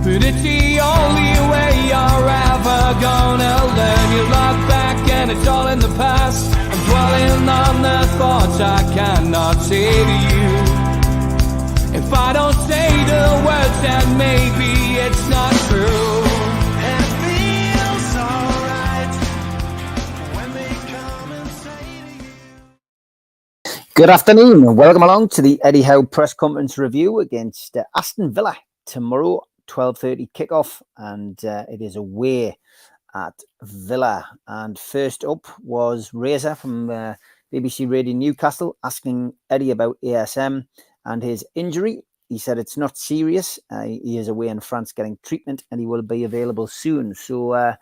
But it's the only way you're ever gonna learn. You look back and it's all in the past. I'm dwelling on the thoughts I cannot say to you. If I don't say the words, then maybe it's not true. And it feels alright when they come and say to you. Good afternoon and welcome along to the Eddie Howe press conference review against Aston Villa tomorrow, 12:30 kickoff, and it is away at Villa. And first up was Reza from BBC Radio Newcastle asking Eddie about ASM and his injury. He said it's not serious. He is away in France getting treatment and he will be available soon. So a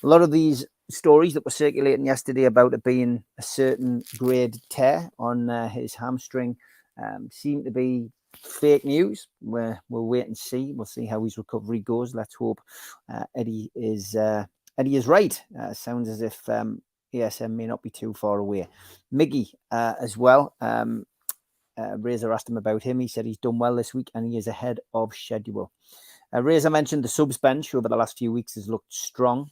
lot of these stories that were circulating yesterday about it being a certain grade tear on his hamstring seem to be fake news. We'll wait and see. We'll see how his recovery goes. Let's hope Eddie is right. Sounds as if ASM may not be too far away. Miggy as well. Reza asked him about him. He said he's done well this week and he is ahead of schedule. Reza mentioned the subs bench over the last few weeks has looked strong.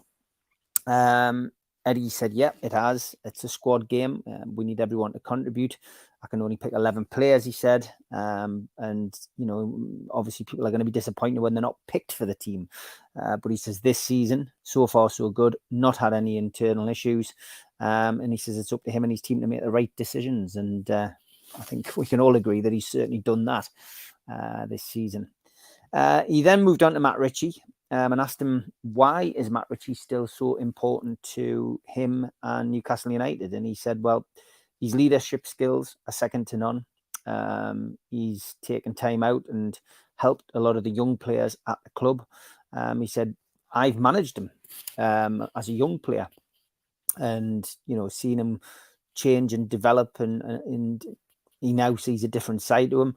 Eddie said, yeah, it has. It's a squad game. We need everyone to contribute. I can only pick 11 players, he said. And, you know, obviously people are going to be disappointed when they're not picked for the team. But he says this season, so far so good, not had any internal issues. And he says it's up to him and his team to make the right decisions. And I think we can all agree that he's certainly done that this season. He then moved on to Matt Ritchie and asked him, why is Matt Ritchie still so important to him and Newcastle United? And he said, well, his leadership skills are second to none. He's taken time out and helped a lot of the young players at the club. He said, I've managed him as a young player and, you know, seen him change and develop and he now sees a different side to him.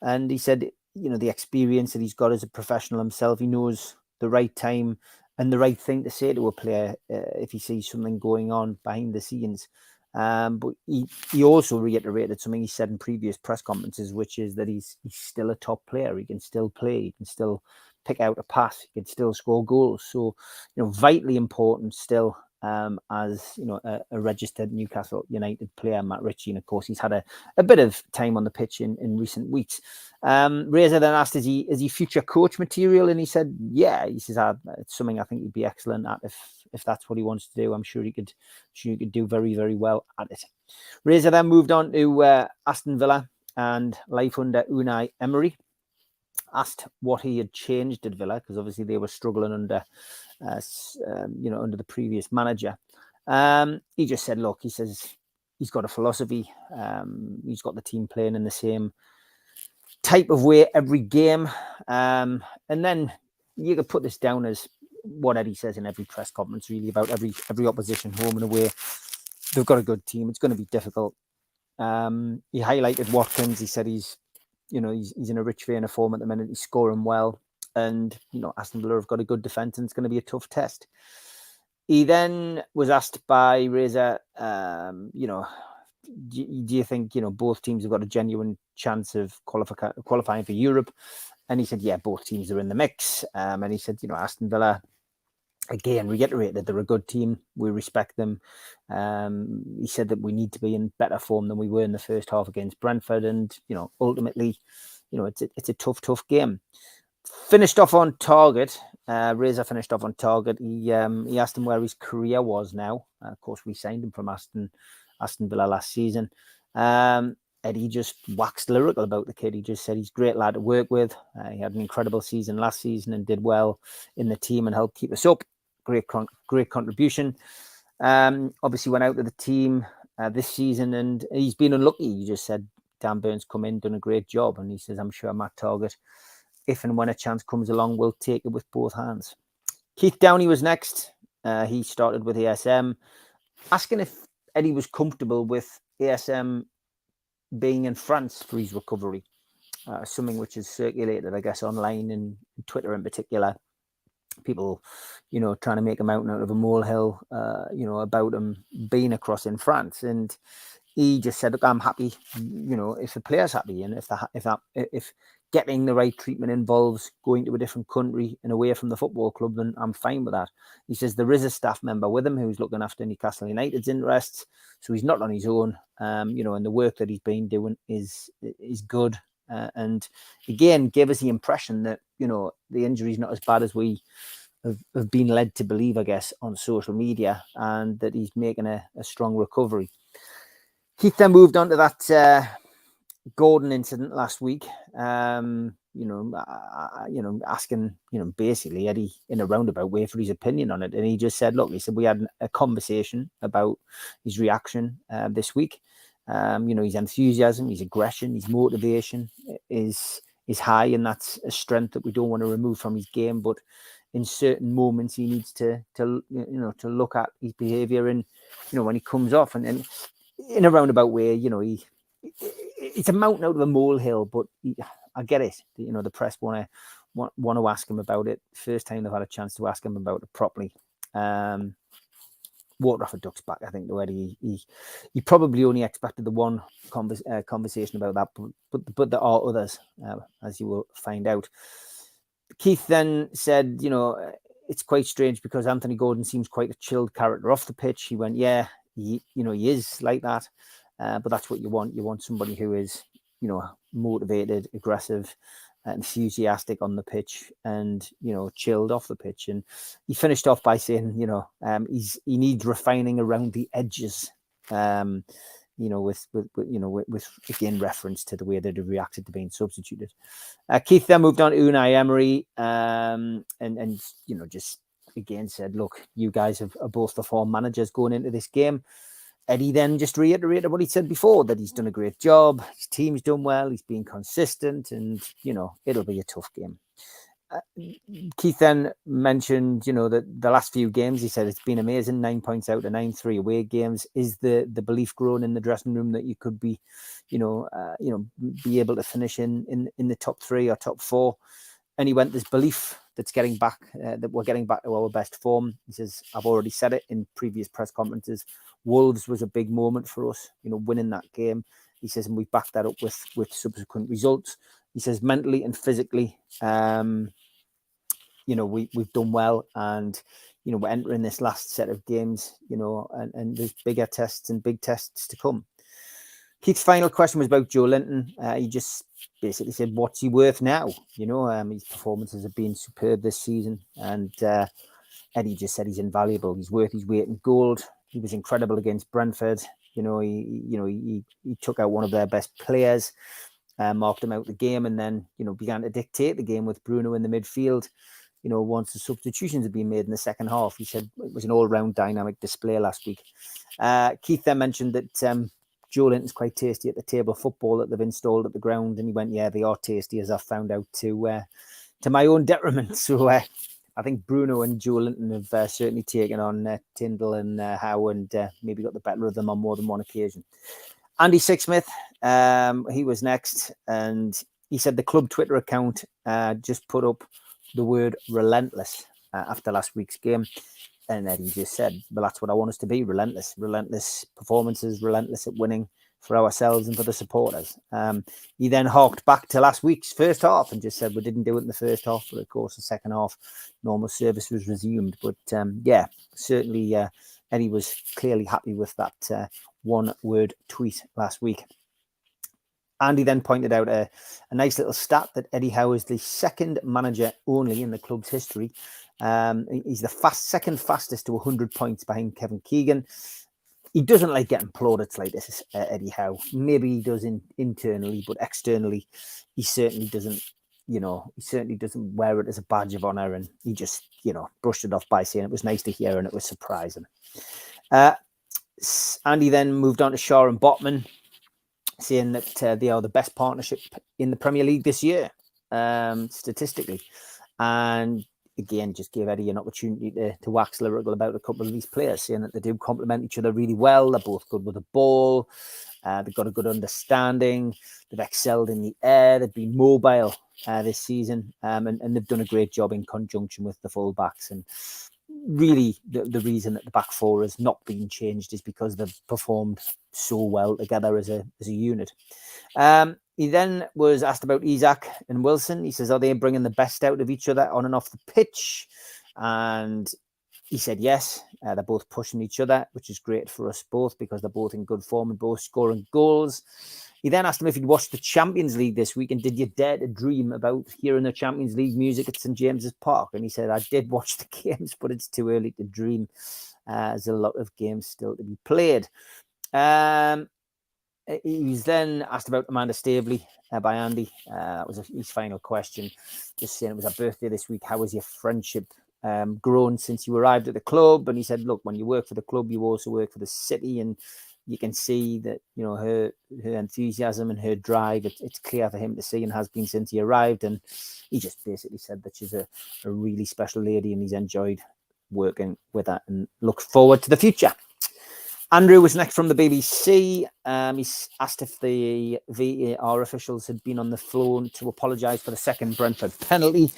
And he said, you know, the experience that he's got as a professional himself, he knows the right time and the right thing to say to a player if he sees something going on behind the scenes. But he also reiterated something he said in previous press conferences, which is that he's still a top player. He can still play. He can still pick out a pass. He can still score goals. So, you know, vitally important still. As you know, a registered Newcastle United player, Matt Ritchie, and of course he's had a bit of time on the pitch in recent weeks. Reza then asked, is he future coach material? And he said, yeah. He says it's something I think he'd be excellent at if that's what he wants to do. I'm sure he could do very, very well at it. Reza then moved on to Aston Villa and life under Unai Emery. Asked what he had changed at Villa because obviously they were struggling under under the previous manager. He just said, look, he says he's got a philosophy. He's got the team playing in the same type of way every game. And then you could put this down as what Eddie says in every press conference, really, about every opposition, home and away. They've got a good team. It's going to be difficult. He highlighted Watkins. He said he's in a rich vein of form at the minute. He's scoring well. And, you know, Aston Villa have got a good defence and it's going to be a tough test. He then was asked by Reza, do you think, you know, both teams have got a genuine chance of qualifying for Europe? And he said, yeah, both teams are in the mix. And he said, you know, Aston Villa, again, reiterated they're a good team. We respect them. He said that we need to be in better form than we were in the first half against Brentford. And, you know, ultimately, you know, it's a tough game. Finished off on target. Reza finished off on target. He asked him where his career was now. Of course, we signed him from Aston Villa last season. Eddie just waxed lyrical about the kid. He just said he's a great lad to work with. He had an incredible season last season and did well in the team and helped keep us up. Great contribution. Obviously went out to the team this season and he's been unlucky. He just said Dan Burns come in, done a great job. And he says, I'm sure Matt Targett, if and when a chance comes along, we'll take it with both hands. Keith Downey was next. He started with ASM, asking if Eddie was comfortable with ASM being in France for his recovery. Something which is circulated, I guess, online and Twitter in particular. People, you know, trying to make a mountain out of a molehill, about him being across in France. And he just said, look, I'm happy, you know, if the player's happy and if getting the right treatment involves going to a different country and away from the football club, then I'm fine with that. He says there is a staff member with him who's looking after Newcastle United's interests, so he's not on his own. And the work that he's been doing is good. And again, gave us the impression that, the injury is not as bad as we have been led to believe, I guess, on social media, and that he's making a strong recovery. Keith then moved on to that Gordon incident last week, asking, basically Eddie in a roundabout way for his opinion on it. And he just said, look, he said, we had a conversation about his reaction this week. His enthusiasm, his aggression, his motivation is high, and that's a strength that we don't want to remove from his game. But in certain moments, he needs to look at his behaviour, and when he comes off, and in a roundabout way, it's a mountain out of a molehill. But I get it. The press want to ask him about it. First time they've had a chance to ask him about it properly. Water off a duck's back, I think, though, Eddie. He probably only expected the one conversation about that, but there are others, as you will find out. Keith then said, it's quite strange because Anthony Gordon seems quite a chilled character off the pitch. He went, yeah, he is like that, but that's what you want. You want somebody who is, motivated, aggressive, enthusiastic on the pitch, and chilled off the pitch. And he finished off by saying, he needs refining around the edges. With again reference to the way that he reacted to being substituted. Keith then moved on to Unai Emery, and just again said, look, you guys are both the form managers going into this game. Eddie then just reiterated what he said before, that he's done a great job, his team's done well, he's been consistent, and it'll be a tough game. Keith then mentioned, that the last few games, he said it's been amazing, 9 points out of 9, 3 away games. Is the belief growing in the dressing room that you could be, be able to finish in the top 3 or top 4? And he went, there's belief that's getting back, that we're getting back to our best form. He says, I've already said it in previous press conferences. Wolves was a big moment for us, winning that game. He says, and we backed that up with subsequent results. He says, mentally and physically, we've done well, and we're entering this last set of games, and there's bigger tests and big tests to come. Keith's final question was about Joe Linton. He just basically said, what's he worth now? His performances have been superb this season, and Eddie just said he's invaluable. He's worth his weight in gold. He was incredible against Brentford. He took out one of their best players, marked him out the game, and then began to dictate the game with Bruno in the midfield. Once the substitutions had been made in the second half. He said it was an all-round dynamic display last week. Keith then mentioned that Joe Linton's quite tasty at the table football that they've installed at the ground, and he went, yeah, they are tasty, as I've found out, to my own detriment. So I think Bruno and Joe Linton have certainly taken on Tyndall and Howe, and maybe got the better of them on more than one occasion. Andy Sixsmith, he was next, and he said the club Twitter account just put up the word relentless after last week's game. And Eddie just said, well, that's what I want us to be, relentless performances, relentless at winning for ourselves and for the supporters. He then harked back to last week's first half and just said we didn't do it in the first half, but of course the second half, normal service was resumed. But certainly Eddie was clearly happy with that one-word tweet last week. Andy then pointed out a nice little stat that Eddie Howe is the second manager only in the club's history. He's the second fastest to 100 points behind Kevin Keegan. He doesn't like getting plaudits like this, Eddie Howe. Maybe he does internally, but externally, he certainly doesn't. He certainly doesn't wear it as a badge of honor, and he just, brushed it off by saying it was nice to hear and it was surprising. Andy then moved on to Shaw and Botman, saying that they are the best partnership in the Premier League this year, statistically. And again, just gave Eddie an opportunity to wax lyrical about a couple of these players, saying that they do complement each other really well. They're both good with the ball. They've got a good understanding. They've excelled in the air. They've been mobile this season, and they've done a great job in conjunction with the full-backs. And really, the reason that the back four has not been changed is because they've performed so well together as a unit. He then was asked about Isak and Wilson. He says, are they bringing the best out of each other on and off the pitch? And he said, yes, they're both pushing each other, which is great for us both because they're both in good form and both scoring goals. He then asked him if he'd watched the Champions League this week and did you dare to dream about hearing the Champions League music at St. James's Park? And he said, I did watch the games, but it's too early to dream. There's a lot of games still to be played. He's then asked about Amanda Staveley by Andy. That was his final question. Just saying it was her birthday this week. How has your friendship grown since you arrived at the club? And he said, look, when you work for the club, you also work for the city, and you can see that, you know, her enthusiasm and her drive, it's clear for him to see and has been since he arrived. And he just basically said that she's a really special lady and he's enjoyed working with her and looks forward to the future. Andrew was next from the BBC. He's asked if the VAR officials had been on the phone to apologise for the second Brentford penalty.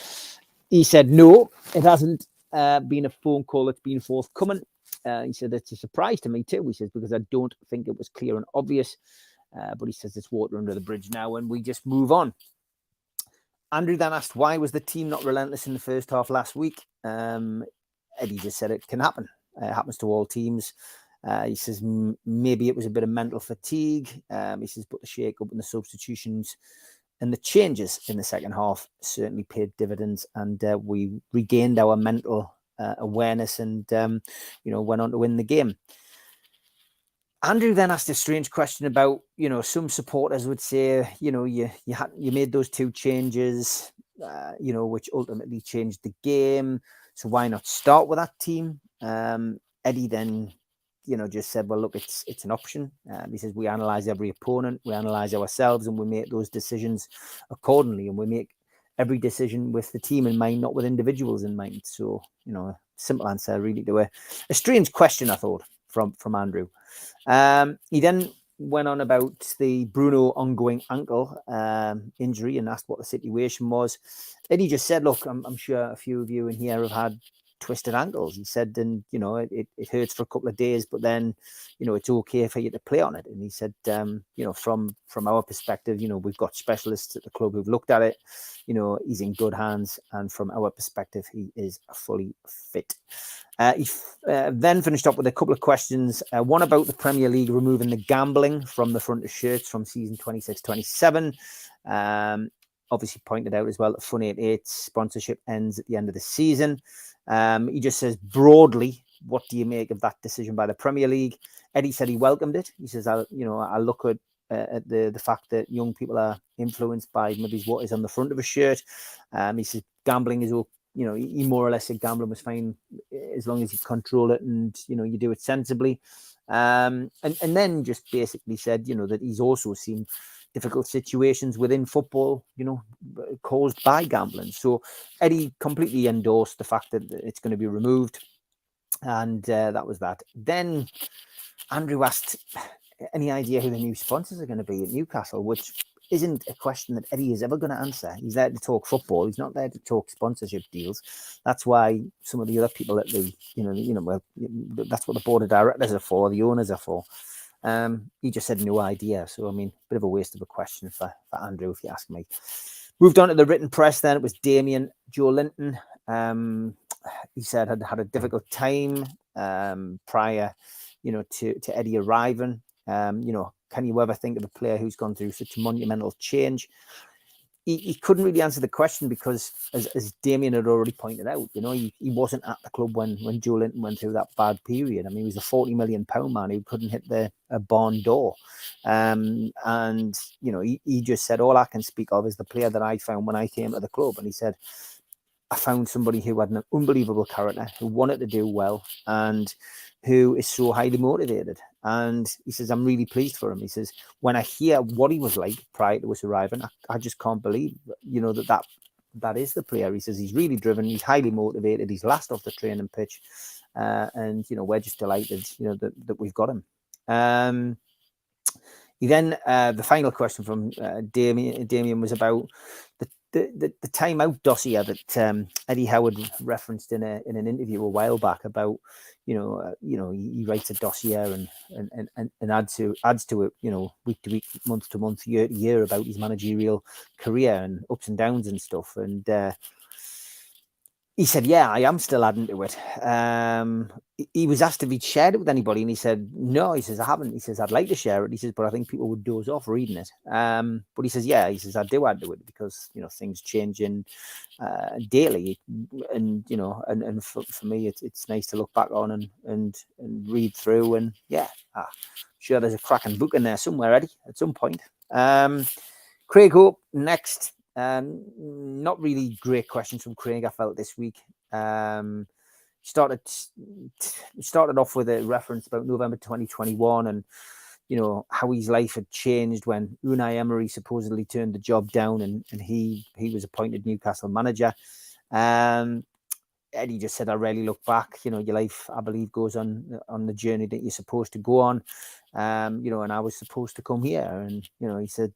He said, no, it hasn't been a phone call that's been forthcoming. He said, it's a surprise to me too, he says, because I don't think it was clear and obvious. But he says it's water under the bridge now and we just move on. Andrew then asked, why was the team not relentless in the first half last week? Eddie just said it can happen. It happens to all teams. He says maybe it was a bit of mental fatigue. He says, but the shake-up and the substitutions and the changes in the second half certainly paid dividends, and we regained our mental awareness and, went on to win the game. Andrew then asked a strange question about, some supporters would say, you made those two changes, which ultimately changed the game. So why not start with that team? Eddie then, just said, well, look, it's an option. He says, we analyze every opponent, we analyze ourselves, and we make those decisions accordingly. And we make every decision with the team in mind, not with individuals in mind. So, a simple answer really to a strange question, I thought, from Andrew. He then went on about the Bruno ongoing ankle injury and asked what the situation was. Eddie just said, look, I'm sure a few of you in here have had twisted ankles. He said, and it hurts for a couple of days, but then it's okay for you to play on it. And he said, from our perspective, we've got specialists at the club who've looked at it. He's in good hands, and from our perspective, he is fully fit. He then finished up with a couple of questions. One about the Premier League removing the gambling from the front of shirts from season 26-27. Obviously pointed out as well that Fun 88 sponsorship ends at the end of the season. He just says, broadly, what do you make of that decision by the Premier League? Eddie said he welcomed it. He says, I look at the fact that young people are influenced by maybe what is on the front of a shirt. He says gambling is, he more or less said gambling was fine as long as you control it and, you do it sensibly. And then just basically said, that he's also seen difficult situations within football, caused by gambling. So Eddie completely endorsed the fact that it's going to be removed. And that was that. Then Andrew asked, any idea who the new sponsors are going to be at Newcastle, which isn't a question that Eddie is ever going to answer. He's there to talk football. He's not there to talk sponsorship deals. That's why some of the other people at the, that's what the board of directors are for, the owners are for. He just said no idea. So, bit of a waste of a question for Andrew, if you ask me. Moved on to the written press then. It was Damien Joe Linton. He said had a difficult time prior, to Eddie arriving. Can you ever think of a player who's gone through such monumental change? He couldn't really answer the question because, as Damien had already pointed out, he wasn't at the club when Joe Linton went through that bad period. He was a £40 million man who couldn't hit a barn door. And, he just said, all I can speak of is the player that I found when I came to the club. And he said, I found somebody who had an unbelievable character, who wanted to do well, and who is so highly motivated. And he says, I'm really pleased for him. He says, when I hear what he was like prior to us arriving, I just can't believe, that is the player. He says, he's really driven, he's highly motivated, he's last off the training pitch. And, we're just delighted, that we've got him. He then, the final question from Damien was about the timeout dossier that Eddie Howard referenced in an interview a while back about, he writes a dossier and adds to it, week to week, month to month, year to year about his managerial career and ups and downs and stuff. And he said, yeah, I am still adding to it. He was asked if he'd shared it with anybody, and he said, no. He says, I haven't. He says, I'd like to share it. He says, but I think people would doze off reading it. But he says, yeah, he says, I do add to it because, things changing daily. And, and for me, it's nice to look back on and read through. And yeah, I'm sure there's a cracking book in there somewhere, Eddie, at some point. Craig Hope next. Not really great questions from Craig, I felt, this week. Started off with a reference about November 2021 and how his life had changed when Unai Emery supposedly turned the job down and he was appointed Newcastle manager. Eddie just said, I rarely look back. Your life, I believe, goes on the journey that you're supposed to go on. And I was supposed to come here. And he said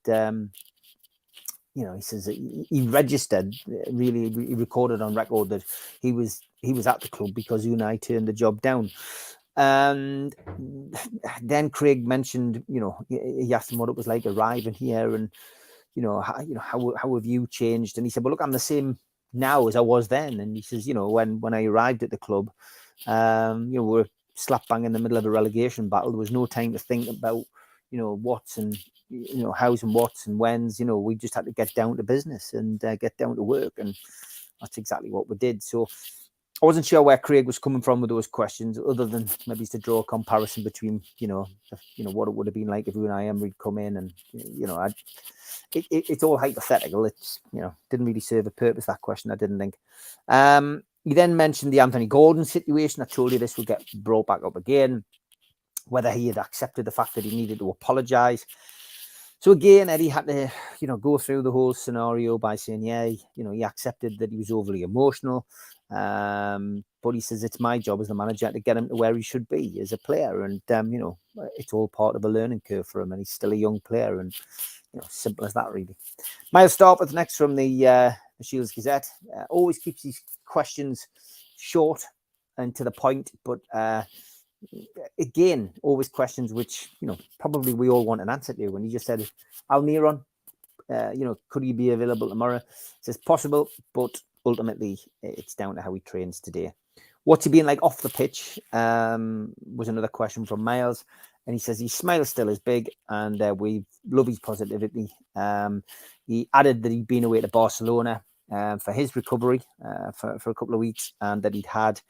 he says that he registered, really, he recorded on record that he was at the club because Unai turned the job down. And then Craig mentioned, he asked him what it was like arriving here and, how have you changed? And he said, well, look, I'm the same now as I was then. And he says, when I arrived at the club, we're slap bang in the middle of a relegation battle. There was no time to think about, what's and hows and what's and when's. We just had to get down to business and get down to work, and that's exactly what we did. So I wasn't sure where Craig was coming from with those questions, other than maybe to draw a comparison between what it would have been like if Unai Emery had come in, and it's all hypothetical. It's didn't really serve a purpose, that question, I didn't think. He then mentioned the Anthony Gordon situation. I told you this would get brought back up again, whether he had accepted the fact that he needed to apologise. So again, Eddie had to, go through the whole scenario by saying, yeah, he accepted that he was overly emotional. But he says, it's my job as the manager to get him to where he should be as a player. And, it's all part of a learning curve for him. And he's still a young player. And, simple as that, really. Miles Starpeth next from the Shields Gazette. Always keeps his questions short and to the point. But, again, always questions which, probably we all want an answer to. When he just said, Almiron, could he be available tomorrow? He says possible, but ultimately it's down to how he trains today. What's he been like off the pitch? Was another question from Miles. And he says his smile still is big and we love his positivity. He added that he'd been away to Barcelona for his recovery for a couple of weeks, and that he'd had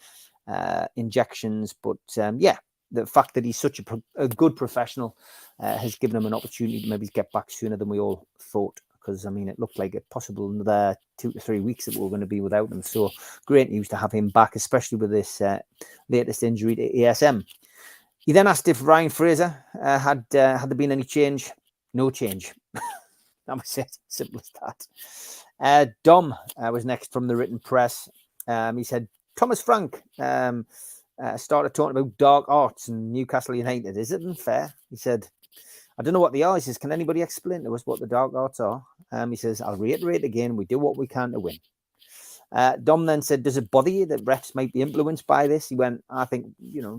injections, but the fact that he's such a good professional has given him an opportunity to maybe get back sooner than we all thought, because it looked like it possible another 2 to 3 weeks that we were going to be without him. So great news to have him back, especially with this latest injury to ASM. He then asked if Ryan Fraser had there been any change. No change. That was it. Simple as that. Dom was next from the written press. He said, Thomas Frank started talking about dark arts and Newcastle United. Is it unfair? He said, I don't know what they are. He says, can anybody explain to us what the dark arts are? He says, I'll reiterate again, we do what we can to win. Dom then said, does it bother you that refs might be influenced by this? He went, I think,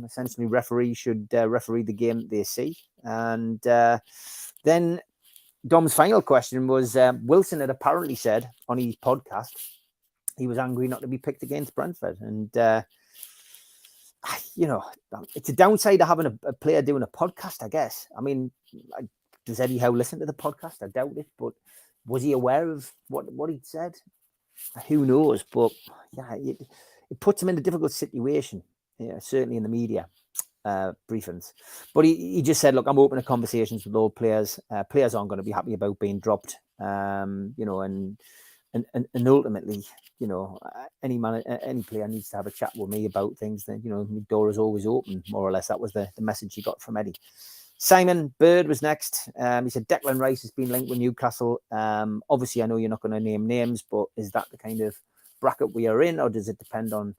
essentially referees should referee the game that they see. And then Dom's final question was, Wilson had apparently said on his podcast, he was angry not to be picked against Brentford. And, it's a downside of having a player doing a podcast, I guess. Does Eddie Howe listen to the podcast? I doubt it. But was he aware of what he'd said? Who knows? But, yeah, it puts him in a difficult situation, certainly in the media briefings. But he just said, look, I'm open to conversations with all players. Players aren't going to be happy about being dropped, and ultimately, any player needs to have a chat with me about things. Then, my door is always open, more or less. That was the message he got from Eddie. Simon Bird was next. He said Declan Rice has been linked with Newcastle. Obviously, I know you're not going to name names, but is that the kind of bracket we are in, or does it depend on,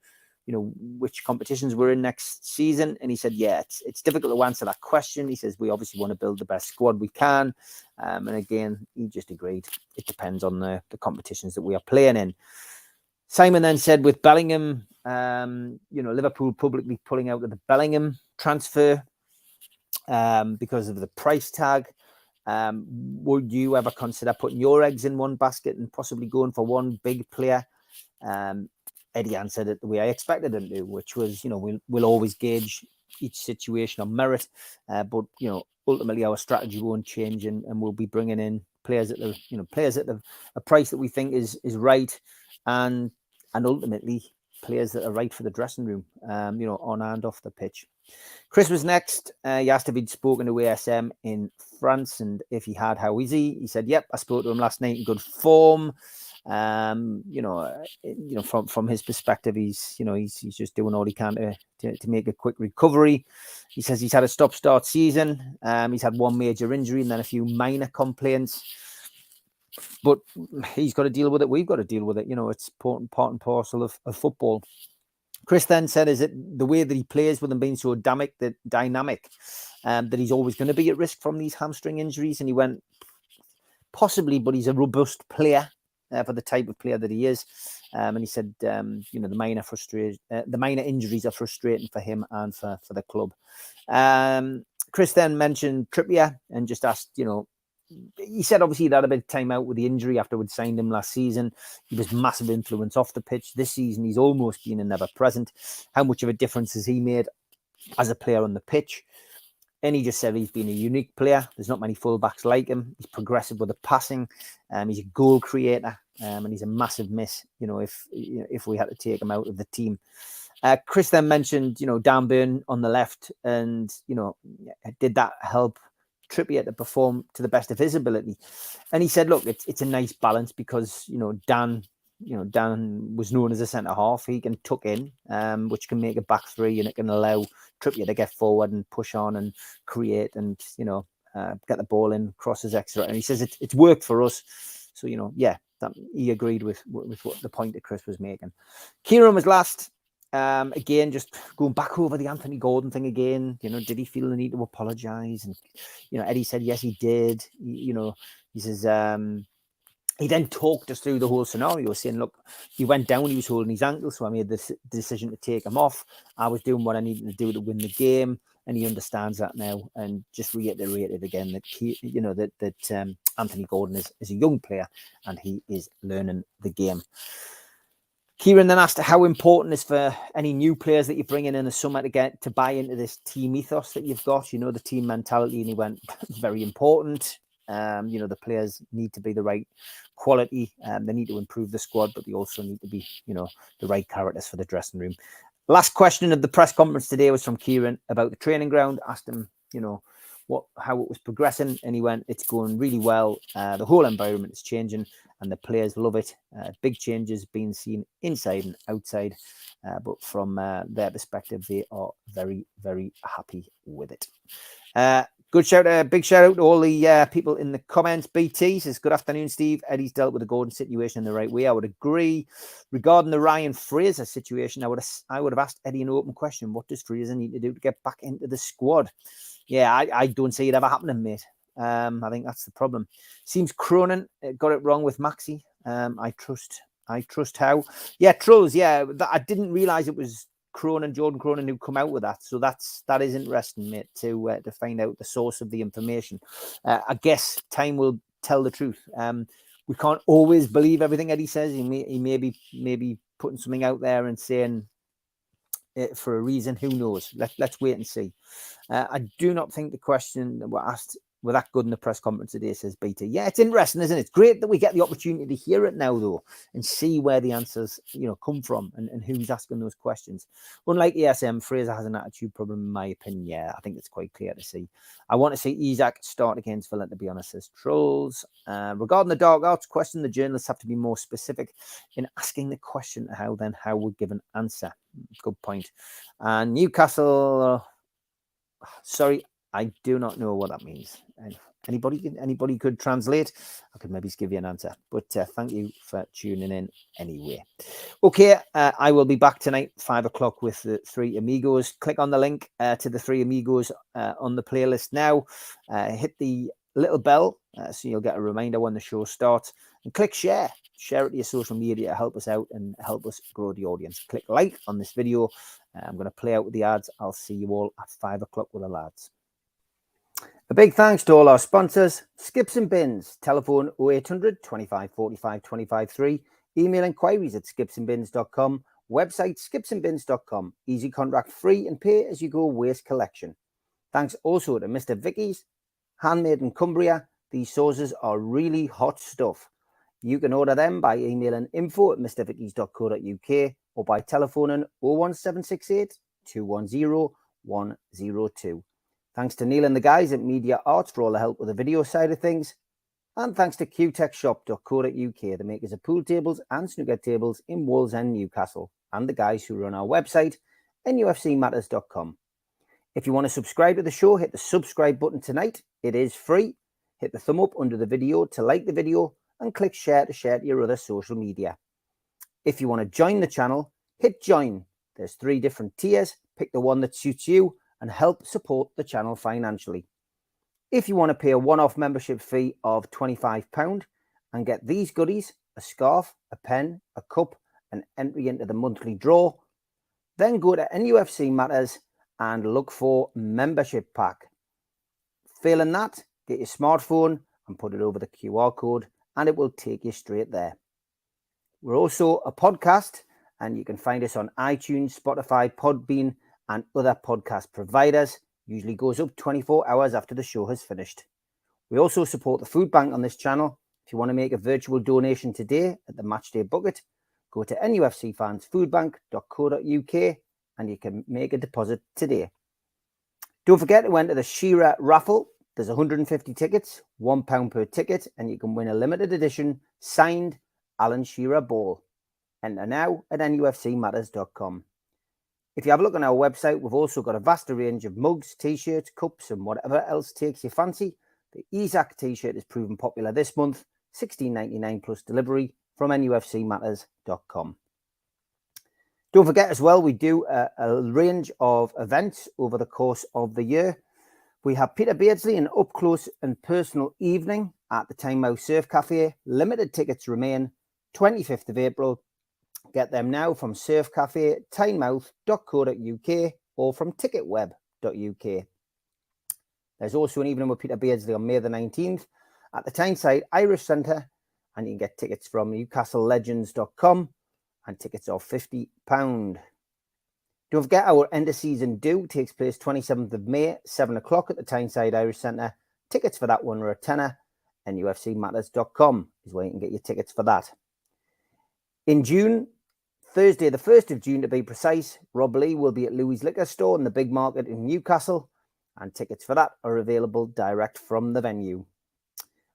which competitions we're in next season. And he said, yeah, it's difficult to answer that question. He says, we obviously want to build the best squad we can. And again, he just agreed. It depends on the competitions that we are playing in. Simon then said with Bellingham, Liverpool publicly pulling out of the Bellingham transfer because of the price tag. Would you ever consider putting your eggs in one basket and possibly going for one big player? Eddie answered it the way I expected him to, which was, we'll always gauge each situation on merit, but ultimately our strategy won't change, and we'll be bringing in players at a price that we think is right, and ultimately players that are right for the dressing room, on and off the pitch. Chris was next. He asked if he'd spoken to ASM in France, and if he had, how is he? He said, yep, I spoke to him last night in good form. From his perspective, he's just doing all he can to make a quick recovery. He says he's had a stop-start season. He's had one major injury and then a few minor complaints, but he's got to deal with it. We've got to deal with it. It's part and parcel of football. Chris then said, is it the way that he plays with him being so dynamic that he's always going to be at risk from these hamstring injuries? And he went, possibly, but he's a robust player for the type of player that he is. And he said, the minor injuries are frustrating for him and for the club. Chris then mentioned Trippier and just asked, he said obviously he had a bit of time out with the injury after we'd signed him last season. He was massive influence off the pitch. This season, he's almost been a never present. How much of a difference has he made as a player on the pitch? And he just said he's been a unique player. There's not many fullbacks like him. He's progressive with the passing. He's a goal creator, and he's a massive miss. If we had to take him out of the team. Chris then mentioned, Dan Burn on the left, and did that help Trippier to perform to the best of his ability? And he said, look, it's a nice balance because Dan was known as a centre half. He can tuck in, which can make a back three, and it can allow Trippier to get forward and push on and create and get the ball in, crosses, etc. And he says it's worked for us. So that he agreed with what the point that Chris was making. Kieran was last. Again, just going back over the Anthony Gordon thing again. Did he feel the need to apologise? And Eddie said yes, he did. He says he then talked us through the whole scenario, saying, look, he went down, he was holding his ankle, so I made the decision to take him off. I was doing what I needed to do to win the game, and he understands that now, and just reiterated again that that Anthony Gordon is a young player and he is learning the game. Kieran then asked how important is for any new players that you bring in the summer to buy into this team ethos that you've got, the team mentality. And he went, very important. The players need to be the right quality. They need to improve the squad, but they also need to be, the right characters for the dressing room. Last question of the press conference today was from Kieran about the training ground. Asked him, how it was progressing, and he went, it's going really well. The whole environment is changing, and the players love it. Big changes being seen inside and outside, but from their perspective, they are very, very happy with it. Big shout out to all the people in the comments. BT says, good afternoon, Steve. Eddie's dealt with the Gordon situation in the right way. I would agree. Regarding the Ryan Fraser situation, I would have asked Eddie an open question. What does Fraser need to do to get back into the squad? Yeah, I don't see it ever happening, mate. I think that's the problem. Seems Cronin got it wrong with Maxi. I trust Howe. Yeah, Trolls. Yeah, I didn't realise it was Jordan Cronin who come out with that. So that is interesting, mate, to find out the source of the information. I guess time will tell the truth. We can't always believe everything Eddie says. He may be putting something out there and saying it for a reason. Who knows? Let's wait and see. I do not think the question that were asked were that good in the press conference today, says BT. Yeah, it's interesting, isn't it? It's great that we get the opportunity to hear it now, though, and see where the answers, come from and who's asking those questions. Unlike ESM, Fraser has an attitude problem, in my opinion. Yeah, I think it's quite clear to see. I want to see Isaac start against Villa, to be honest, says Trolls. Regarding the dark arts question, the journalists have to be more specific in asking the question. How would give an answer? Good point. And Newcastle, sorry, I do not know what that means. Anybody could translate? I could maybe give you an answer. But thank you for tuning in anyway. Okay, I will be back tonight, 5 o'clock, with the Three Amigos. Click on the link to the Three Amigos on the playlist now. Hit the little bell so you'll get a reminder when the show starts. And click share. Share it to your social media to help us out and help us grow the audience. Click like on this video. I'm going to play out with the ads. I'll see you all at 5 o'clock with the lads. A big thanks to all our sponsors: Skips and Bins, telephone 0800 25 45 25 3, email inquiries at skipsandbins.com, website skipsandbins.com, easy contract free and pay as you go waste collection. Thanks also to Mr. Vicky's, handmade in Cumbria. These sauces are really hot stuff. You can order them by emailing info@mrvickys.co.uk or by telephoning 01768 210 102. Thanks to Neil and the guys at Media Arts for all the help with the video side of things. And thanks to qtechshop.co.uk, the makers of pool tables and snooker tables in Wallsend, Newcastle, and the guys who run our website, nufcmatters.com. If you want to subscribe to the show, hit the subscribe button tonight. It is free. Hit the thumb up under the video to like the video and click share to your other social media. If you want to join the channel, hit join. There's 3 different tiers. Pick the one that suits you and help support the channel financially. If you want to pay a one-off membership fee of £25 and get these goodies, a scarf, a pen, a cup, and entry into the monthly draw, then go to NUFC Matters and look for membership pack. Failing that, get your smartphone and put it over the QR code and it will take you straight there. We're also a podcast and you can find us on iTunes, Spotify, Podbean, and other podcast providers. Usually goes up 24 hours after the show has finished. We also support the food bank on this channel. If you want to make a virtual donation today at the Matchday Bucket, go to nufcfansfoodbank.co.uk and you can make a deposit today. Don't forget to enter the Shearer raffle. There's 150 tickets, £1 per ticket, and you can win a limited edition signed Alan Shearer ball. Enter now at nufcmatters.com. If you have a look on our website, we've also got a vast range of mugs, t-shirts, cups, and whatever else takes your fancy. The Isaac t-shirt is proven popular this month, $16.99 plus delivery from nufcmatters.com. Don't forget as well, we do a range of events over the course of the year. We have Peter Beardsley, an up-close and personal evening at the Tynemouth Surf Cafe. Limited tickets remain, 25th of April. Get them now from Surf Cafe, tynemouth.co.uk or from ticketweb.uk. There's also an evening with Peter Beardsley on May the 19th at the Tyneside Irish Centre, and you can get tickets from newcastlelegends.com, and tickets are £50. Don't forget our end of season do takes place 27th of May, 7 o'clock at the Tyneside Irish Centre. Tickets for that one are a tenner, and nufcmatters.com is where you can get your tickets for that. In June, Thursday the 1st of June to be precise, Rob Lee will be at Louis Liquor Store in the Big Market in Newcastle, and tickets for that are available direct from the venue.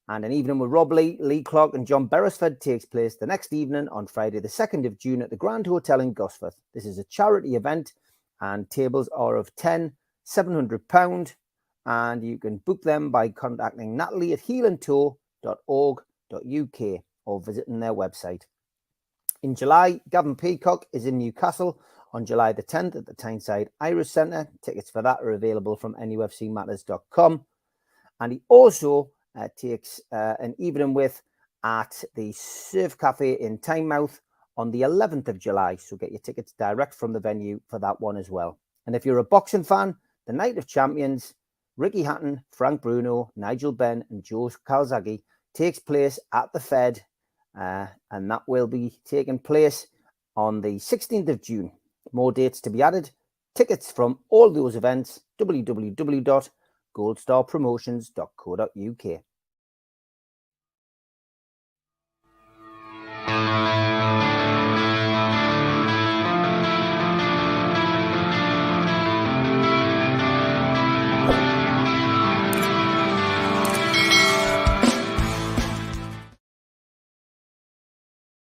And an evening with Rob Lee, Lee Clark and John Beresford takes place the next evening on Friday the 2nd of June at the Grand Hotel in Gosforth. This is a charity event and tables are of £700, and you can book them by contacting Natalie at heelandtour.org.uk or visiting their website. In July, Gavin Peacock is in Newcastle on July the 10th at the Tyneside Irish Centre. Tickets for that are available from nufcmatters.com. And he also takes an evening with at the Surf Cafe in Tynemouth on the 11th of July. So get your tickets direct from the venue for that one as well. And if you're a boxing fan, the Night of Champions, Ricky Hatton, Frank Bruno, Nigel Benn and Joe Calzaghe takes place at the Fed. And that will be taking place on the 16th of June. More dates to be added. Tickets from all those events, www.goldstarpromotions.co.uk.